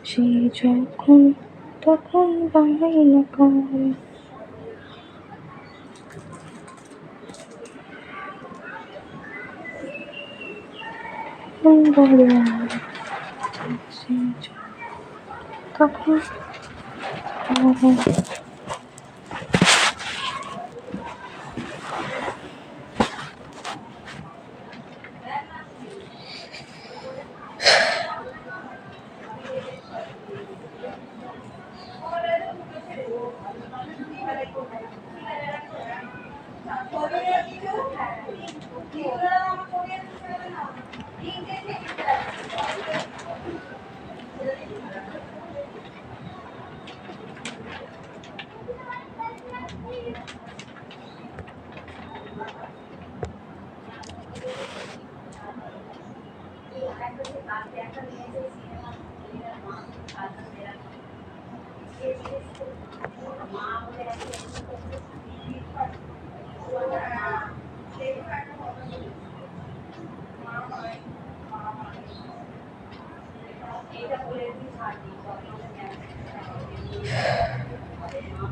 সে যখন তখন বাহানা করে। বলে সে তখন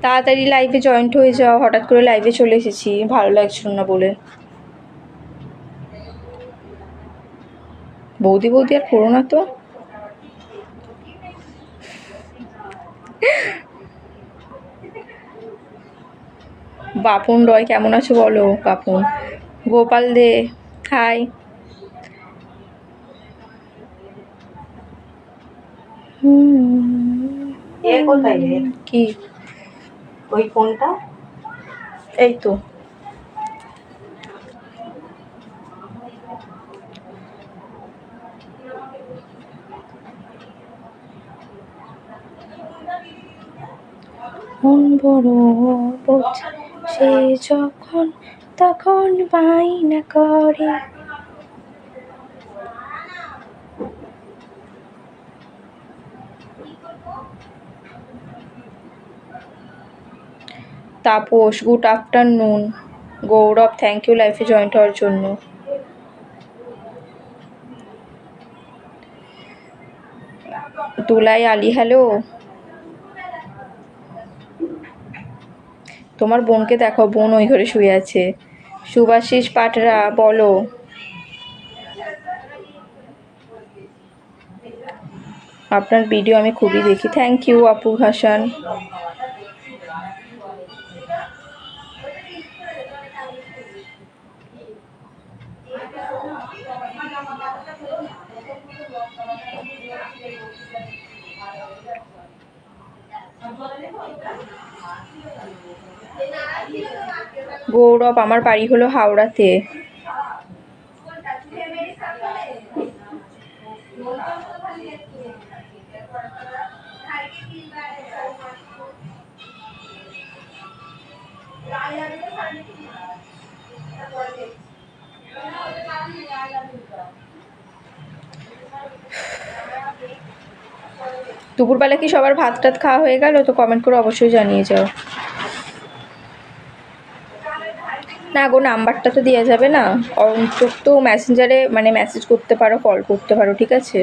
তাড়াতাড়ি লাইভে জয়েন্ট হয়ে যাও। হঠাৎ করে লাইভে চলে এসেছি, ভালো লাগছিল না বলে। বৌদি বৌদি আর করো না তো। বাপন রয় কেমন আছো বলো? বাপন গোপাল দে হাই। কি ওই ফোনটা? এই তো মন বড় অবুঝ, সে যখন তখন বায়না করে। Tapas good afternoon. Gaurav thank you লাইফে জয়েন্ট হওয়ার জন্য। তুলাই আলী হ্যালো। তোমার বোনকে দেখো, বোন ওই ঘরে শুয়ে আছে। সুভাশিস পাটরা বলো। আপনার ভিডিও আমি খুবই দেখি। থ্যাংক ইউ আপু হাসান। গৌরব আমার বাড়ি হলো হাওড়াতে। দুপুরবেলা কি সবার ভাত টাত খাওয়া হয়ে গেল? তো কমেন্ট করে অবশ্যই জানিয়ে যাও। না গো, নাম্বারটা তো দেওয়া যাবে না। অন্তত তো মেসেঞ্জারে মানে মেসেজ করতে পারো, কল করতে পারো, ঠিক আছে?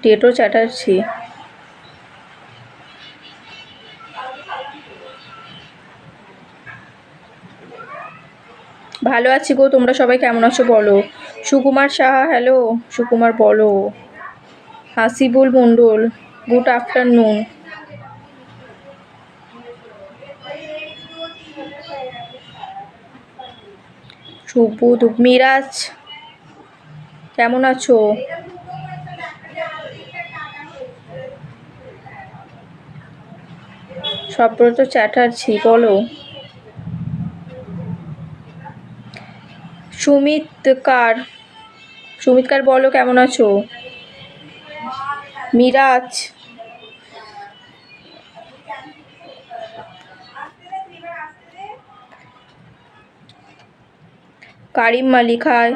টেটো চ্যাটার্জি ভালো আছি গো, তোমরা সবাই কেমন আছো বলো। সুকুমার সাহা হ্যালো। সুকুমার বলো। Hasibul Mondal good afternoon. শুভ মিরাজ কেমন আছো? সব্রত চ্যাটার্জি বলো। সুমিতকার বলো কেমন আছো? মিরাজ কারিম মালিক হাই।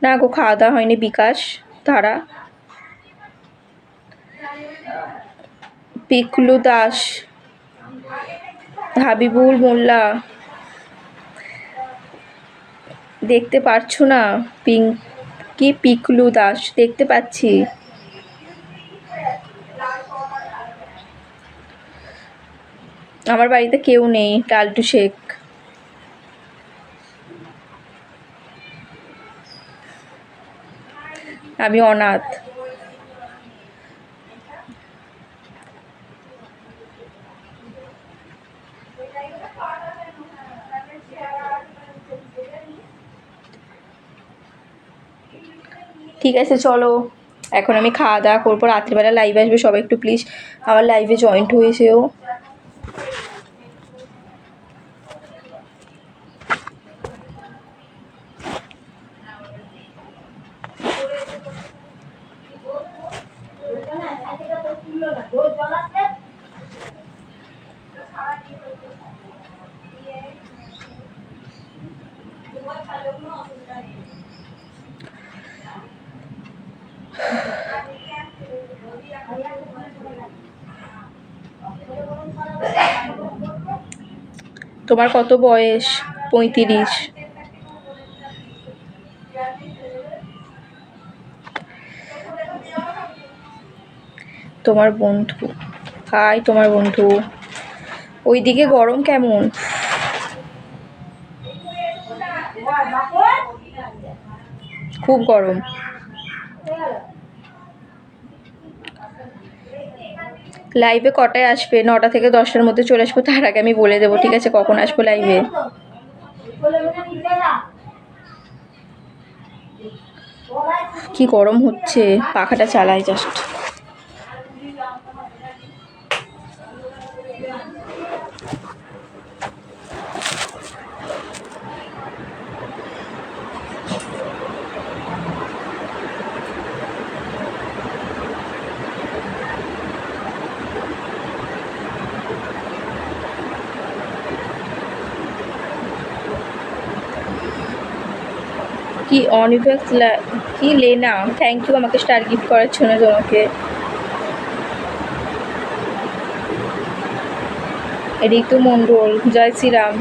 না গো, খাওয়া দাওয়া হয়নি। বিকাশ ধারা, পিকলু দাস, হাবিবুল মোল্লা। দেখতে পারছো না? কি পিকলু দাস? দেখতে পাচ্ছি। আমার বাড়িতে কেউ নেই। লালটু শেখ। আমি অনাথ। ঠিক আছে চলো, এখন আমি খাওয়া দাওয়া করবো। রাত্রিবেলা লাইভ আসবে, সবাই একটু প্লিজ আমার লাইভে জয়েন্ট হয়েছেও। তোমার কত বয়স? 35। তোমার বন্ধু হাই। তোমার বন্ধু। ওইদিকে গরম কেমন? খুব গরম। লাইভে কটায় আসবে? 9টা থেকে 10টার মধ্যে চলে আসবো। তার আগে আমি বলে দেবো, ঠিক আছে, কখন আসবো লাইভে। কি গরম হচ্ছে, পাখাটা চালাই জাস্ট। কি অনিভেক্স কি লেনা, থ্যাংক ইউ আমাকে স্টার গিফট করার জন্য। তোমাকে ঋতু মণ্ডল, জয় শ্রীরাম।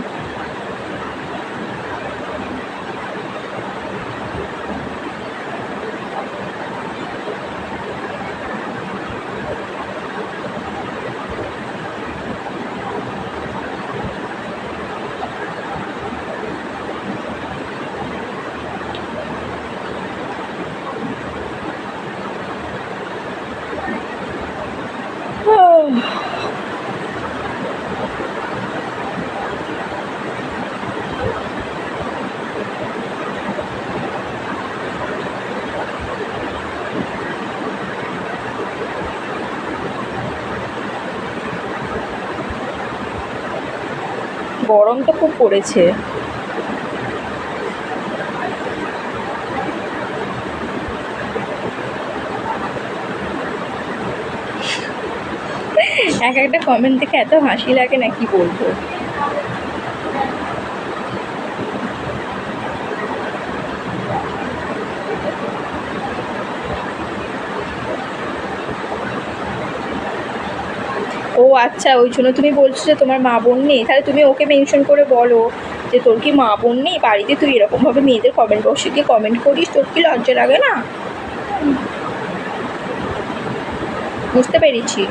গরম তো খুব পড়েছে। এক একটা কমেন্ট দেখে এত হাসি লাগে না, কি বলবো। ও আচ্ছা, ওই জন্য তুমি বলছো যে তোমার মা বোন নেই। তাহলে তুমি ওকে মেনশন করে বলো যে তোর কি মা বোন নেই বাড়িতে, তুই এরকমভাবে মেয়েদের কমেন্ট বক্সে গিয়ে কমেন্ট করিস, তোর কি লজ্জা লাগে না? বুঝতে পেরেছি।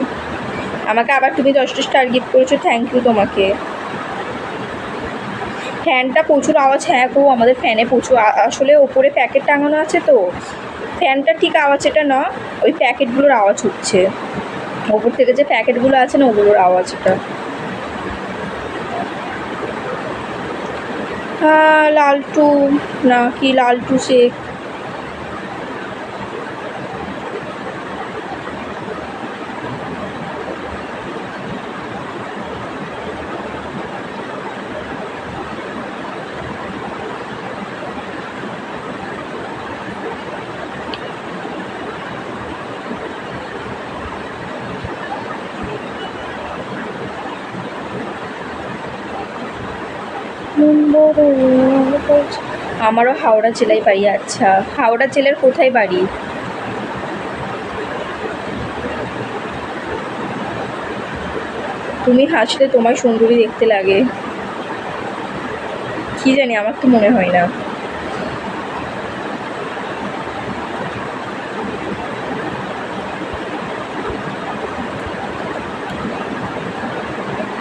আমাকে আবার তুমি 10টা স্টার গিফট করেছো, থ্যাংক ইউ তোমাকে। ফ্যানটা প্রচুর আওয়াজ। হ্যাঁ গো, আমাদের ফ্যানে প্রচুর আসলে ওপরে প্যাকেট টাঙানো আছে তো ফ্যানটা ঠিক আওয়াজ এটা না, ওই প্যাকেটগুলোর আওয়াজ হচ্ছে। ওপর থেকে যে প্যাকেটগুলো আছে না, ওগুলোর আওয়াজ এটা। হ্যাঁ, লালটু না কি লালটু শেখ। আমারও হাওড়া জেলায় বাড়ি। আচ্ছা, হাওড়া জেলার কোথায় বাড়ি? তুমি হাসলে তোমায় সুন্দরী দেখতে লাগে। কি জানি, আমার তো মনে হয় না।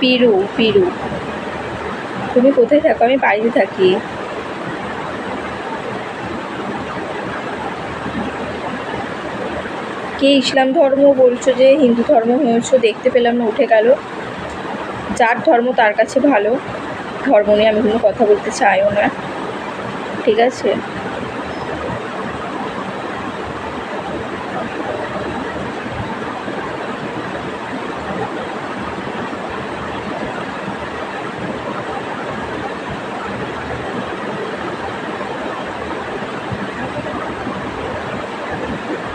পিরু, পিরু। তুমি কোথায় থাকো? আমি বাড়িতে থাকি। কে ইসলাম ধর্ম বলছো যে হিন্দু ধর্ম হয়েছো? দেখতে পেলাম না, উঠে গেল। যার ধর্ম তার কাছে ভালো, ধর্ম নিয়ে আমি কোনো কথা বলতে চাইও না, ঠিক আছে?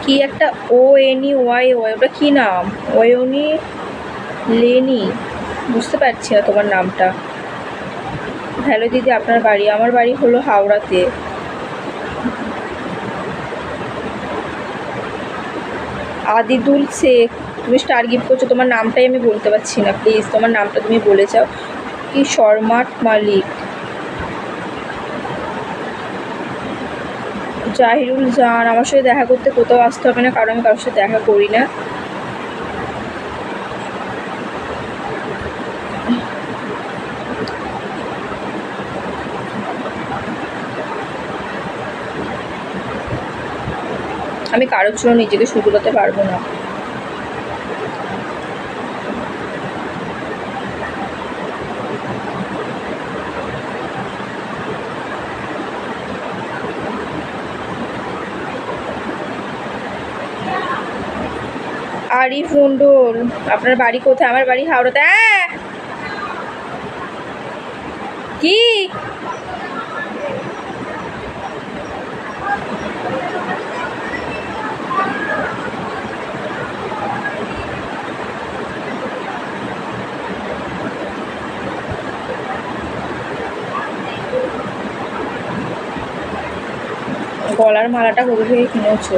কি একটা ONEY, ওটা কি নাম? ওয়নি লেনি, বুঝতে পারছি না তোমার নামটা। হ্যালো দিদি, আপনার বাড়ি? আমার বাড়ি হলো হাওড়াতে। আদিদুল শেখ। তুমি স্টার গিফট করছো, তোমার নামটাই আমি বলতে পারছি না, প্লিজ তোমার নামটা তুমি বলে যাও। কি শর্মাট মালিক? জাহিরুল জান, আমার সাথে দেখা করতে কোথাও আসতে হবে না, কারণ আমি কারোর সাথে দেখা করি না। আমি কারোর জন্য নিজেকে শুধরাতে পারবো না। আরিফ মন্ডল, আপনার বাড়ি কোথায়? আমার বাড়ি হাওড়াতে। কি? গলার মালাটা কোথা থেকে কিনেছো?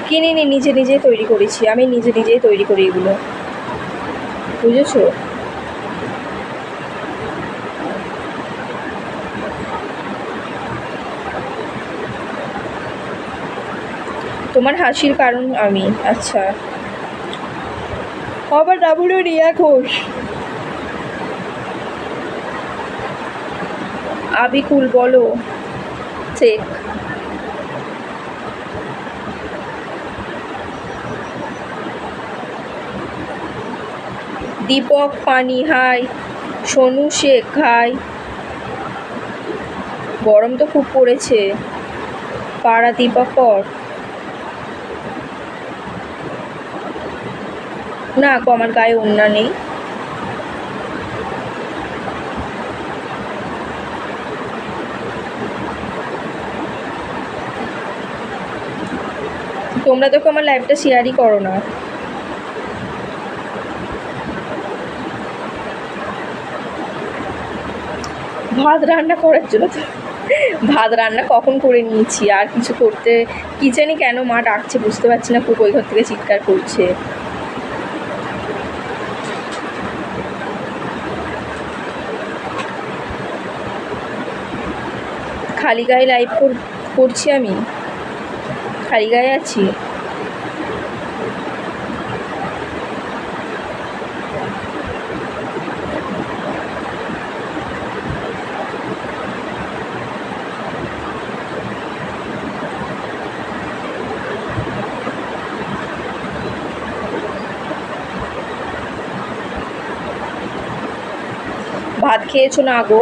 কিনিনি, নিজে নিজেই তৈরি করেছি, আমি নিজে নিজেই তৈরি করি এগুলো, বুঝেছো? তোমার হাসির কারণ আমি। আচ্ছা, আমার নাম হলো রিয়া ঘোষ। আবিকুল বলো শেখ। দীপক পানি, হাই। সোনু শেখ, হাই। গরম তো খুব পড়েছে। পাড়া দীপকর। না গো, আমার গায়ে ওড়না নেই। তোমরা তো আমার লাইভটা শেয়ারই করো না। ভাত রান্না করার জন্য তো ভাত রান্না কখন করে নিয়েছি, আর কিছু করতে কি জানি কেন মা ডাকছে, বুঝতে পারছি না, খুব ওই ঘর থেকে চিৎকার করছে। খালি গায়ে লাইভ করছি আমি, খালি গায়ে আছি। ভাত খেয়েছো না গো?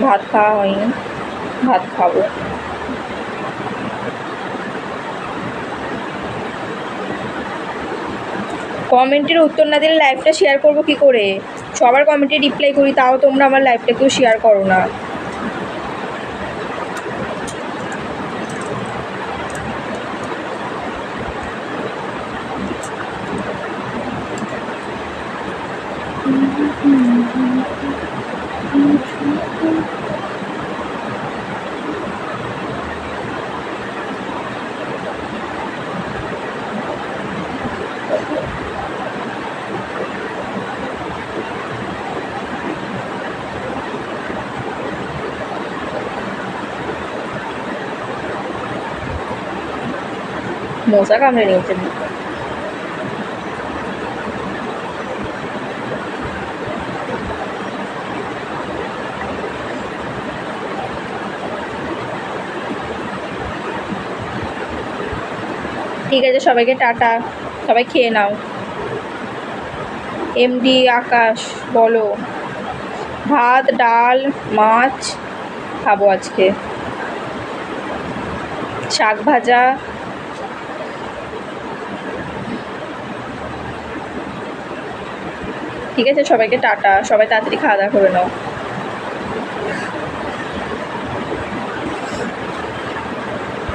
ভাত খাওয়া হয়নি, ভাত খাবো। কমেন্টের উত্তর না দিলে লাইভটা শেয়ার করবো কি করে? সবার কমেন্টে রিপ্লাই করি, তাও তোমরা আমার লাইভটা কেউ শেয়ার করো না। মশা কামড়ে নিয়েছে। ঠিক আছে, সবাইকে টাটা, সবাই খেয়ে নাও। এমডি আকাশ বলো। ভাত, ডাল, মাছ খাবো আজকে, শাক ভাজা। ঠিক আছে, সবাইকে টাটা, সবাই তাড়াতাড়ি খাওয়া দাওয়া করে নাও।